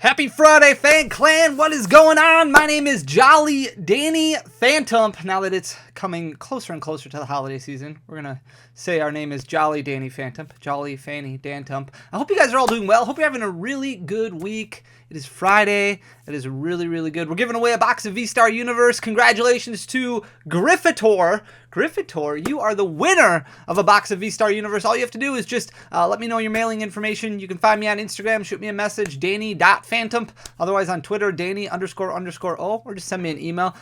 Happy Friday, Fan Clan! What is going on? My name is Jolly Danny Phantump. Now that it's coming closer and closer to the holiday season, we're going to say our name is Jolly Danny Phantump. Jolly Fanny Dantump. I hope you guys are all doing well. Hope you're having a really good week. It is Friday. It is really, really good. We're giving away a box of V-Star Universe. Congratulations to Griffitor. Griffitor, you are the winner of a box of V-Star Universe. All you have to do is just let me know your mailing information. You can find me on Instagram. Shoot me a message, Danny.Phantump. Otherwise on Twitter, Danny__O, or just send me an email.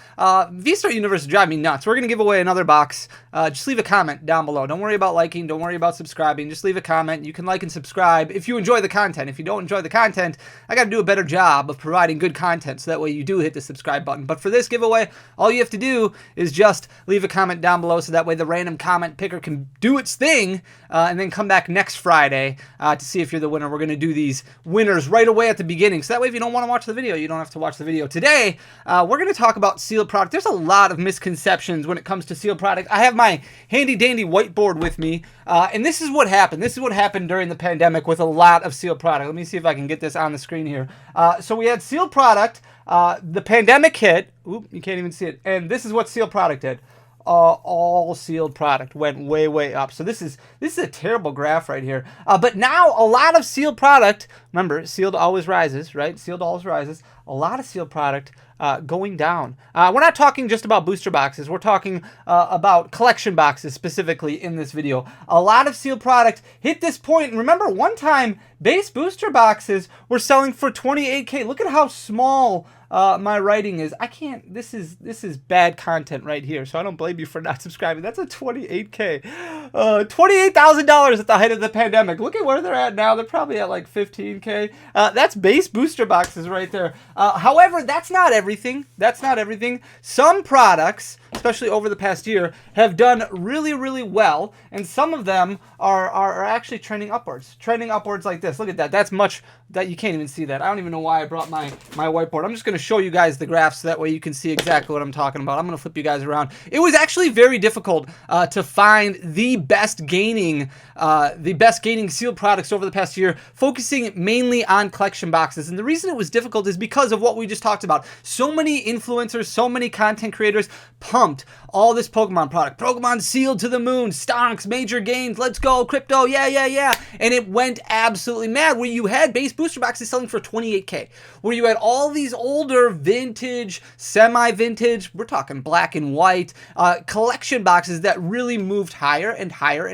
V-Star Universe drive me nuts. We're going to give away another box. Just leave a comment down below. Don't worry about liking. Don't worry about subscribing. Just leave a comment. You can like and subscribe if you enjoy the content. If you don't enjoy the content, I got to do a better job of providing good content so that way you do hit the subscribe button. But for this giveaway, all you have to do is just leave a comment down below so that way the random comment picker can do its thing and then come back next Friday to see if you're the winner. We're going to do these winners right away at the beginning. So that way if you don't want to watch the video, you don't have to watch the video. Today, we're going to talk about sealed product. There's a lot of misconceptions when it comes to sealed product. I have my handy dandy whiteboard with me, and this is what happened. This is what happened during the pandemic with a lot of sealed product. Let me see if I can get this on the screen here. So we had sealed product. The pandemic hit. Oop, you can't even see it. And this is what sealed product did. All sealed product went way up. So this is a terrible graph right here. But now a lot of sealed product, remember, sealed always rises, right? Sealed always rises. A lot of sealed product going down. We're not talking just about booster boxes. We're talking about collection boxes specifically in this video. A lot of sealed product hit this point. And remember, one time, base booster boxes were selling for $28K. Look at how small my writing is. I can't, this is bad content right here, so I don't blame you for not subscribing. That's a $28K. $28,000 at the height of the pandemic. Look at where they're at now. They're probably at like $15K. That's base booster boxes right there. However, that's not everything. That's not everything. Some products, especially over the past year, have done really well, and some of them are actually trending upwards. Trending upwards like this. Look at that. That's much, that you can't even see that. I don't even know why I brought my whiteboard. I'm just going to show you guys the graphs so that way you can see exactly what I'm talking about. I'm going to flip you guys around. It was actually very difficult to find the best gaining sealed products over the past year, focusing mainly on collection boxes. And the reason it was difficult is because of what we just talked about. So many influencers, so many content creators pumped all this Pokemon product. Pokemon sealed to the moon, stonks, major gains, let's go, crypto, yeah. And it went absolutely mad where you had base booster boxes selling for $28K, where you had all these older vintage, semi-vintage, we're talking black and white, collection boxes that really moved higher and higher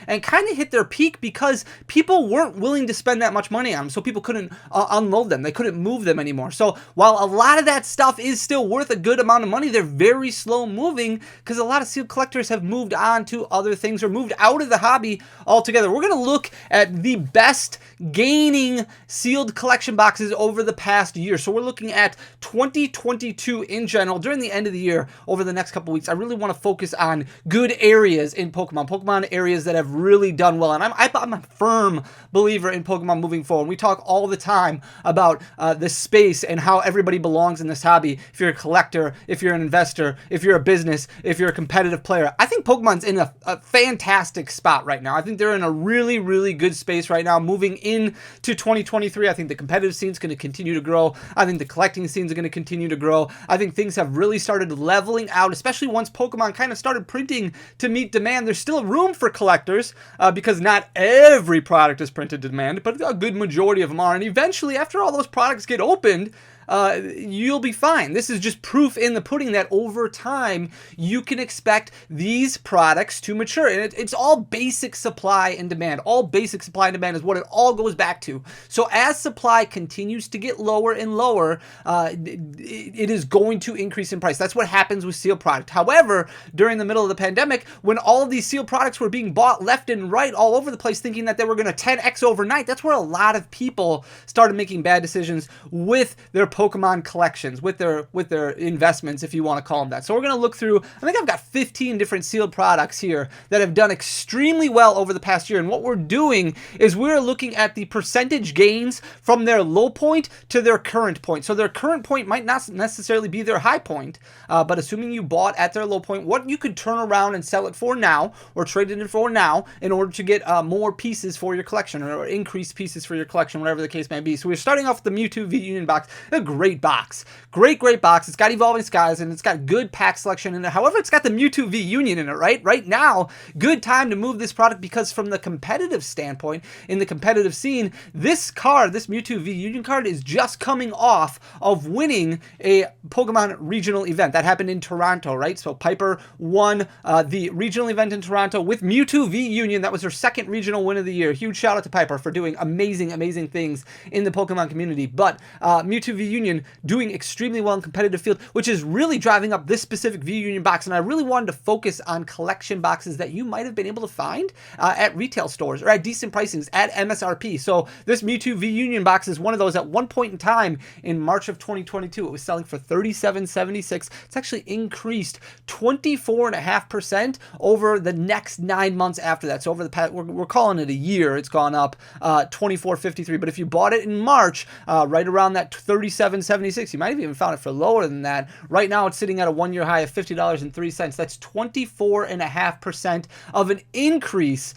and kind of hit their peak because people weren't willing to spend that much money on them, so people couldn't unload them. They couldn't move them anymore. So while a lot of that stuff is still worth a good amount of money, they're very slow moving because a lot of sealed collectors have moved on to other things or moved out of the hobby altogether. We're going to look at the best gaining sealed collection boxes over the past year. So we're looking at 2022 in general during the end of the year over the next couple weeks. I really want to focus on good areas in Pokemon areas that have really done well. And I'm a firm believer in Pokemon moving forward. We talk all the time about the space and how everybody belongs in this hobby. If you're a collector, if you're an investor, if you're a business, if you're a competitive player. I think Pokemon's in a fantastic spot right now. I think they're in a really good space right now. Moving into 2023, I think the competitive scene's going to continue to grow. I think the collecting scenes are going to continue to grow. I think things have really started leveling out, especially once Pokemon kind of started printing to meet demand. There's still room for collectors because not every product is printed to demand, but a good majority of them are. And eventually, after all those products get opened, you'll be fine. This is just proof in the pudding that over time you can expect these products to mature. And it's all basic supply and demand. All basic supply and demand is what it all goes back to. So as supply continues to get lower and lower, it is going to increase in price. That's what happens with sealed product. However, during the middle of the pandemic, when all of these sealed products were being bought left and right all over the place, thinking that they were going to 10x overnight, that's where a lot of people started making bad decisions with their Pokemon collections, with their investments, if you want to call them that. So we're going to look through, I think I've got 15 different sealed products here that have done extremely well over the past year. And what we're doing is we're looking at the percentage gains from their low point to their current point. So their current point might not necessarily be their high point, but assuming you bought at their low point, what you could turn around and sell it for now, or trade it in for now, in order to get more pieces for your collection, or increased pieces for your collection, whatever the case may be. So we're starting off with the Mewtwo V Union box. A great box. Great box. It's got Evolving Skies, and it's got good pack selection in it. However, it's got the Mewtwo V Union in it, right? Right now, good time to move this product, because from the competitive standpoint, in the competitive scene, this card, this Mewtwo V Union card, is just coming off of winning a Pokemon regional event. That happened in Toronto, right? So Piper won the regional event in Toronto with Mewtwo V Union. That was her second regional win of the year. Huge shout out to Piper for doing amazing things in the Pokemon community. But Mewtwo V Union doing extremely well in competitive field, which is really driving up this specific V Union box. And I really wanted to focus on collection boxes that you might have been able to find at retail stores, or at decent pricings at MSRP. So this Mewtwo V Union box is one of those. At one point in time in March of 2022, it was selling for $37.76. It's actually increased 24.5% over the next 9 months after that. So over the past, we're calling it a year, it's gone up $24.53. But if you bought it in March, right around that $37.76, you might have even found it for lower than that. Right now, it's sitting at a one-year high of $50.03. That's 24.5% of an increase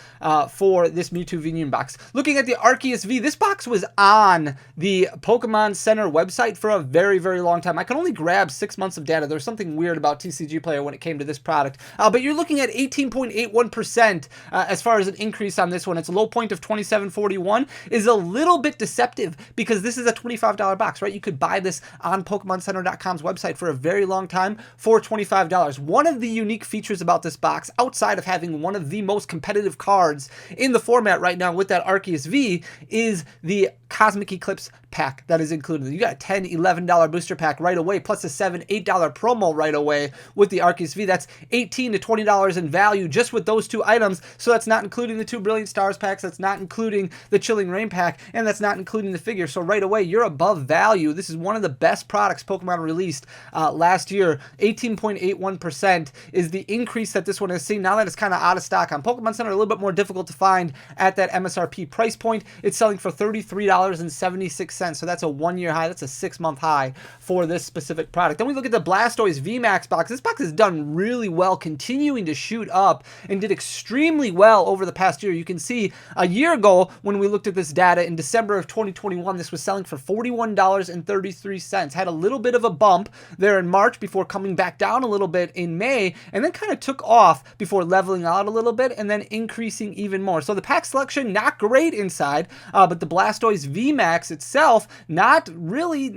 for this Mewtwo V Union box. Looking at the Arceus V, this box was on the Pokemon Center website for a very long time. I can only grab 6 months of data. There's something weird about TCG Player when it came to this product. But you're looking at 18.81% as far as an increase on this one. Its low point of $27.41 is a little bit deceptive, because this is a $25 box, right? You could buy this on PokemonCenter.com's website for a very long time for $25. One of the unique features about this box, outside of having one of the most competitive cards in the format right now with that Arceus V, is the Cosmic Eclipse pack that is included. You got a $10, $11 booster pack right away, plus a $7, $8 promo right away with the Arceus V. That's $18 to $20 in value just with those two items. So that's not including the 2 Brilliant Stars packs, that's not including the Chilling Rain pack, and that's not including the figure. So right away, you're above value. This is one of the best products Pokemon released last year. 18.81% is the increase that this one has seen. Now that it's kind of out of stock on Pokemon Center, a little bit more difficult to find at that MSRP price point. It's selling for $33.76. So that's a one-year high. That's a 6-month high for this specific product. Then we look at the Blastoise VMAX box. This box has done really well, continuing to shoot up, and did extremely well over the past year. You can see a year ago when we looked at this data in December of 2021, this was selling for $41.33. Had a little bit of a bump there in March before coming back down a little bit in May, and then kind of took off before leveling out a little bit and then increasing even more. So the pack selection, not great inside, but the Blastoise VMAX itself, not really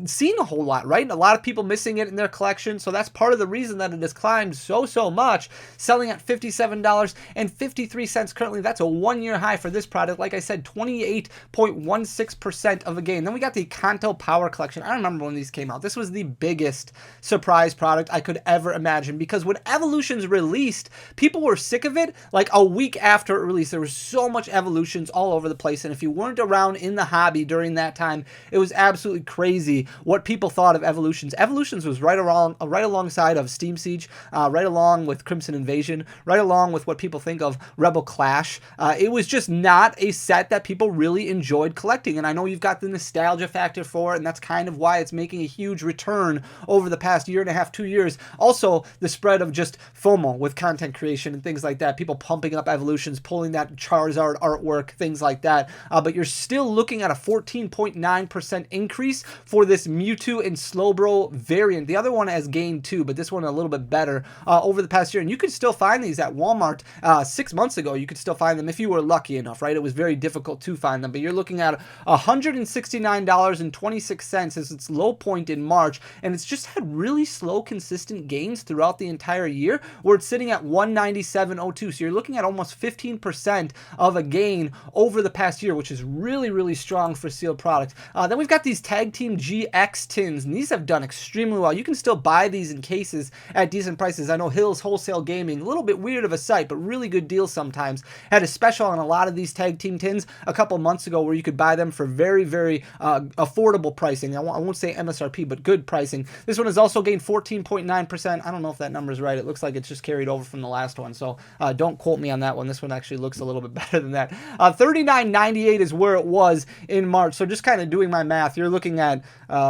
seeing a whole lot, right? A lot of people missing it in their collection, so that's part of the reason that it has climbed so much, selling at $57.53 currently. That's a one-year high for this product. Like I said, 28.16% of a gain. Then we got the Kanto Power Collection. I remember when these came out. This was the biggest surprise product I could ever imagine, because when Evolutions released, people were sick of it like a week after it released. There was so much Evolutions all over the place, and if you weren't around in the hobby during that time, it was absolutely crazy what people thought of Evolutions. Evolutions was right alongside of Steam Siege, right along with Crimson Invasion, right along with what people think of Rebel Clash. It was just not a set that people really enjoyed collecting, and I know you've got the nostalgia factor for it, and that's kind of why it's making a huge return over the past year and a half, 2 years. Also, the spread of just FOMO with content creation and things like that, people pumping up Evolutions, pulling that Charizard artwork, things like that, but you're still looking at a 14.9% increase for this Mewtwo and Slowbro variant. The other one has gained too, but this one a little bit better over the past year. And you could still find these at Walmart 6 months ago. You could still find them if you were lucky enough, right? It was very difficult to find them, but you're looking at $169.26 as its low point in March, and it's just had really slow, consistent gains throughout the entire year, where it's sitting at $197.02. So you're looking at almost 15% of a gain over the past year, which is really strong for sealed product. Then we've got these Tag Team GX tins, and these have done extremely well. You can still buy these in cases at decent prices. I know Hills Wholesale Gaming, a little bit weird of a site, but really good deals sometimes, had a special on a lot of these Tag Team tins a couple months ago where you could buy them for very, very affordable pricing. I won't say MSRP, but good pricing. This one has also gained 14.9%. I don't know if that number is right. It looks like it's just carried over from the last one, so don't quote me on that one. This one actually looks a little bit better than that. $39.98 is where it was in March. So just kind of doing my math, you're looking at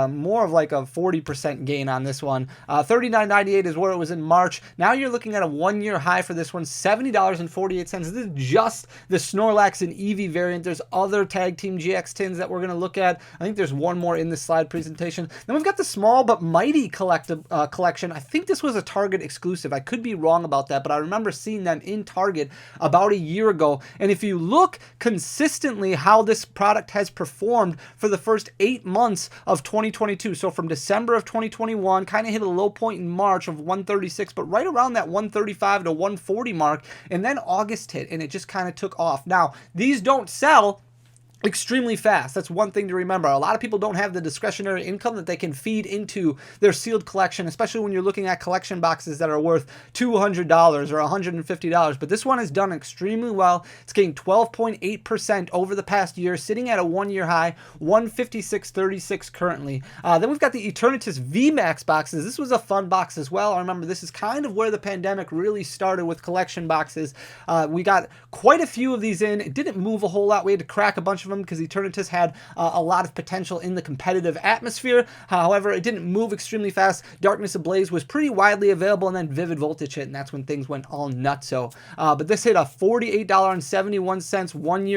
more of like a 40% gain on this one. $39.98 is where it was in March. Now you're looking at a one-year high for this one, $70.48. This is just the Snorlax and Eevee variant. There's other Tag Team GX tins that we're going to look at. I think there's one more in this slide presentation. Then we've got the small but mighty collection. I think this was a Target exclusive. I could be wrong about that, but I remember seeing them in Target about a year ago. And if you look consistently how this product has performed for the first 8 months of 2022, so from December of 2021, kind of hit a low point in March of 136, but right around that 135 to 140 mark, and then August hit, and it just kind of took off. Now, these don't sell extremely fast. That's one thing to remember. A lot of people don't have the discretionary income that they can feed into their sealed collection, especially when you're looking at collection boxes that are worth $200 or $150. But this one has done extremely well. It's gained 12.8% over the past year, sitting at a one-year high, 156.36 currently. Then we've got the Eternatus VMAX boxes. This was a fun box as well. I remember this is kind of where the pandemic really started with collection boxes. We got quite a few of these in. It didn't move a whole lot. We had to crack a bunch of them because Eternatus had a lot of potential in the competitive atmosphere. However, it didn't move extremely fast. Darkness Ablaze was pretty widely available, and then Vivid Voltage hit, and that's when things went all nutso. But this hit a $48.71 one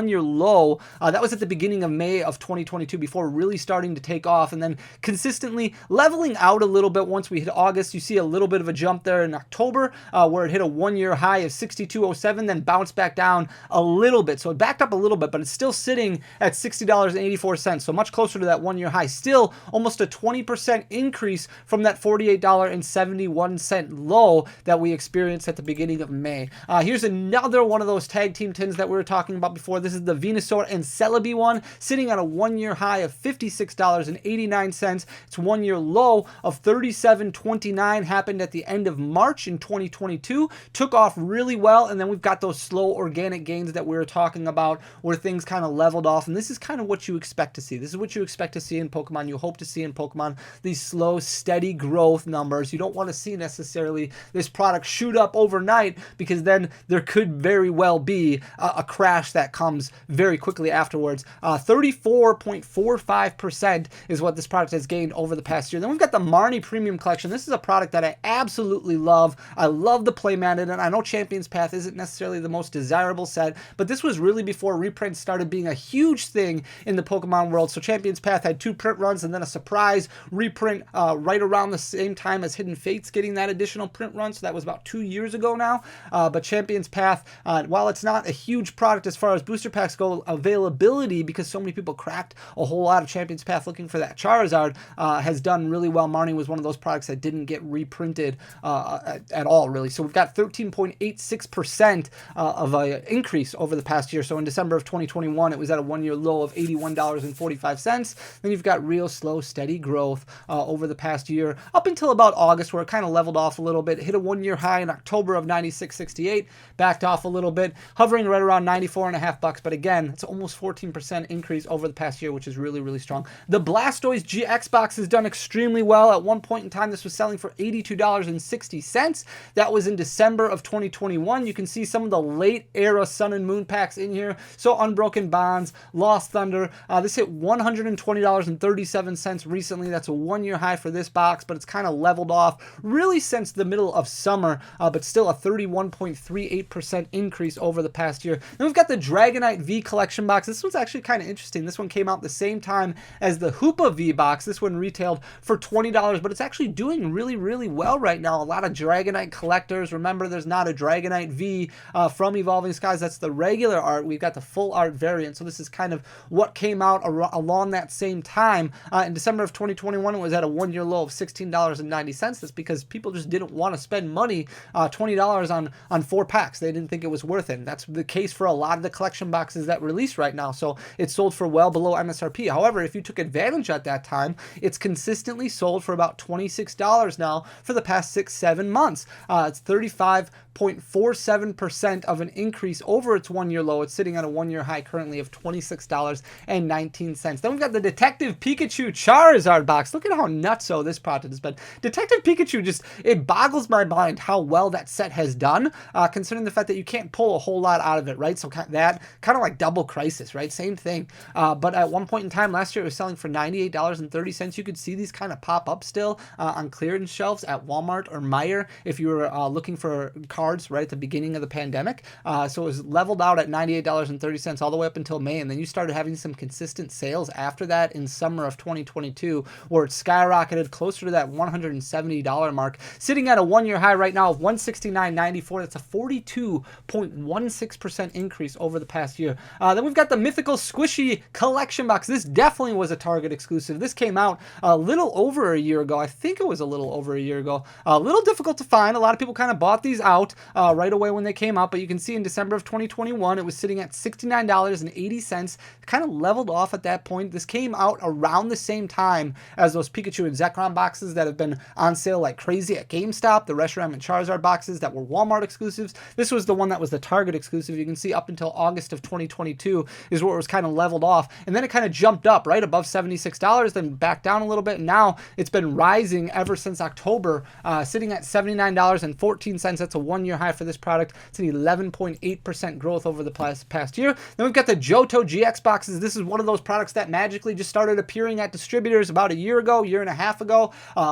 year low. That was at the beginning of May of 2022 before really starting to take off, and then consistently leveling out a little bit once we hit August. You see a little bit of a jump there in October where it hit a one-year high of 62.07, then bounced back down a little bit. So it backed up a little bit, but it's still sitting at $60.84, so much closer to that one-year high. Still almost a 20% increase from that $48.71 low that we experienced at the beginning of May. Here's another one of those Tag Team tins that we were talking about before. This is the Venusaur and Celebi one, sitting at a one-year high of $56.89. Its one-year low of $37.29 happened at the end of March in 2022. Took off really well, and then we've got those slow organic gains that we were talking about where things kind of leveled off, and this is kind of what you expect to see. This is what you expect to see in Pokemon. You hope to see in Pokemon these slow, steady growth numbers. You don't want to see necessarily this product shoot up overnight, because then there could very well be a crash that comes very quickly afterwards. 34.45% is what this product has gained over the past year. Then we've got the Marnie Premium Collection. This is a product that I absolutely love. I love the playmat in it. I know Champion's Path isn't necessarily the most desirable set, but this was really before reprints started being a huge thing in the Pokemon world. So Champion's Path had 2 print runs and then a surprise reprint right around the same time as Hidden Fates getting that additional print run. So that was about 2 years ago now. But Champion's Path, while it's not a huge product as far as booster packs go, availability, because so many people cracked a whole lot of Champion's Path looking for that Charizard, has done really well. Marnie was one of those products that didn't get reprinted at all, really. So we've got 13.86% of an increase over the past year. So in December of 2021, it was at a one-year low of $81.45. Then you've got real slow, steady growth over the past year, up until about August, where it kind of leveled off a little bit. It hit a one-year high in October of $96.68, backed off a little bit, hovering right around $94.50. But again, it's almost 14% increase over the past year, which is really, really strong. The Blastoise GX box has done extremely well. At one point in time, this was selling for $82.60. That was in December of 2021. You can see some of the late era Sun and Moon packs in here. So Unbroken Bonds, Lost Thunder. This hit $120.37 recently. That's a one-year high for this box, but it's kind of leveled off really since the middle of summer, but still a 31.38% increase over the past year. Then we've got the Dragonite V collection box. This one's actually kind of interesting. This one came out the same time as the Hoopa V box. This one retailed for $20, but it's actually doing really, really well right now. A lot of Dragonite collectors. Remember, there's not a Dragonite V from Evolving Skies. That's the regular art. We've got the full art art variant. So this is kind of what came out along that same time. In December of 2021, it was at a one-year low of $16.90. That's because people just didn't want to spend money, $20 on 4 packs. They didn't think it was worth it. And that's the case for a lot of the collection boxes that release right now. So it sold for well below MSRP. However, if you took advantage at that time, it's consistently sold for about $26 now for the past 6-7 months. It's 35.47% of an increase over its one-year low. It's sitting at a one-year high currently of $26.19. Then we've got the Detective Pikachu Charizard box. Look at how nutso this product has been. Detective Pikachu, just, it boggles my mind how well that set has done, considering the fact that you can't pull a whole lot out of it, right? So that, kind of like Double Crisis, right? Same thing. But at one point in time last year, it was selling for $98.30. You could see these kind of pop up still on clearance shelves at Walmart or Meijer if you were looking for cards right at the beginning of the pandemic. So it was leveled out at $98.30 all the way up until May, and then you started having some consistent sales after that in summer of 2022, where it skyrocketed closer to that $170 mark, sitting at a one-year high right now of $169.94. That's a 42.16% increase over the past year. Then we've got the Mythical Squishy Collection Box. This definitely was a Target exclusive. This came out a little over a year ago. I think it was a little over a year ago. A little difficult to find. A lot of people kind of bought these out right away when they came out, but you can see in December of 2021, it was sitting at $69.80, kind of leveled off at that point. This came out around the same time as those Pikachu and Zekrom boxes that have been on sale like crazy at GameStop, the Reshiram and Charizard boxes that were Walmart exclusives. This was the one that was the Target exclusive. You can see up until August of 2022 is where it was kind of leveled off, and then it kind of jumped up right above $76, then back down a little bit, and now it's been rising ever since October, sitting at $79.14. That's a one-year high for this product. It's an 11.8% growth over the past year. Then we've got the Johto GX boxes. This is one of those products that magically just started appearing at distributors about a year and a half ago.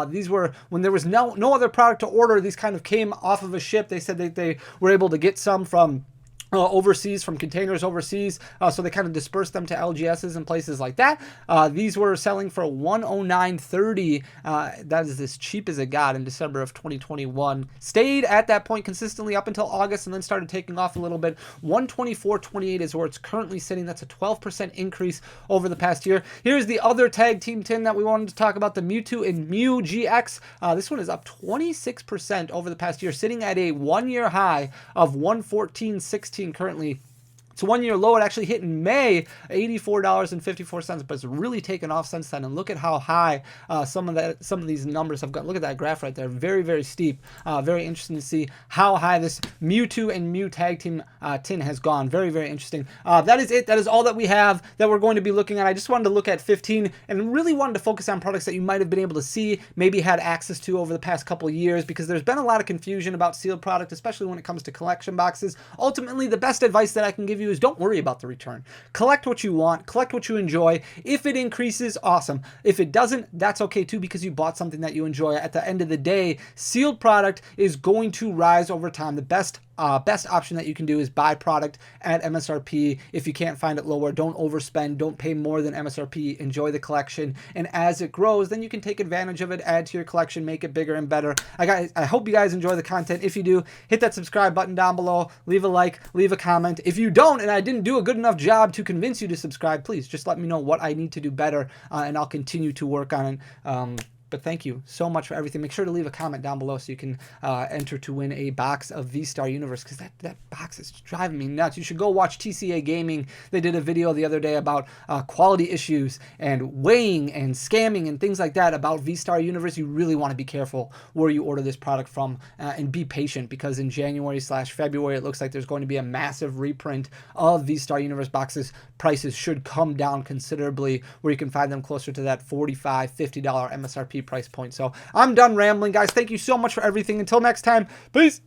These were when there was no other product to order. These kind of came off of a ship. They said that they were able to get some from overseas, from containers overseas, so they kind of dispersed them to LGSs and places like that. These were selling for $109.30. That is as cheap as it got in December of 2021. Stayed at that point consistently up until August, and then started taking off a little bit. $124.28 is where it's currently sitting. That's a 12% increase over the past year. Here's the other tag team tin that we wanted to talk about, the Mewtwo and Mew GX. This one is up 26% over the past year, sitting at a one-year high of $114.16 currently. It's a one-year low. It actually hit in May, $84.54, but it's really taken off since then. And look at how high some of these numbers have gone. Look at that graph right there. Very, very steep. Very interesting to see how high this Mewtwo and Mew tag team tin has gone. Very, very interesting. That is it. That is all that we have that we're going to be looking at. I just wanted to look at 15 and really wanted to focus on products that you might have been able to see, maybe had access to over the past couple of years, because there's been a lot of confusion about sealed product, especially when it comes to collection boxes. Ultimately, the best advice that I can give you is don't worry about the return. Collect what you want, collect what you enjoy. If it increases, awesome. If it doesn't, that's okay too, because you bought something that you enjoy. At the end of the day, sealed product is going to rise over time. The best option that you can do is buy product at MSRP. If you can't find it lower, don't overspend, don't pay more than MSRP, enjoy the collection, and as it grows, then you can take advantage of it, add to your collection, make it bigger and better. I hope you guys enjoy the content. If you do, hit that subscribe button down below, leave a like, leave a comment. If you don't, and I didn't do a good enough job to convince you to subscribe, please just let me know what I need to do better, and I'll continue to work on it. But thank you so much for everything. Make sure to leave a comment down below so you can enter to win a box of V-Star Universe, because that box is driving me nuts. You should go watch TCA Gaming. They did a video the other day about quality issues and weighing and scamming and things like that about V-Star Universe. You really want to be careful where you order this product from, and be patient, because in January/February it looks like there's going to be a massive reprint of V-Star Universe boxes. Prices should come down considerably, where you can find them closer to that $45, $50 MSRP price point. So I'm done rambling, guys. Thank you so much for everything. Until next time, peace.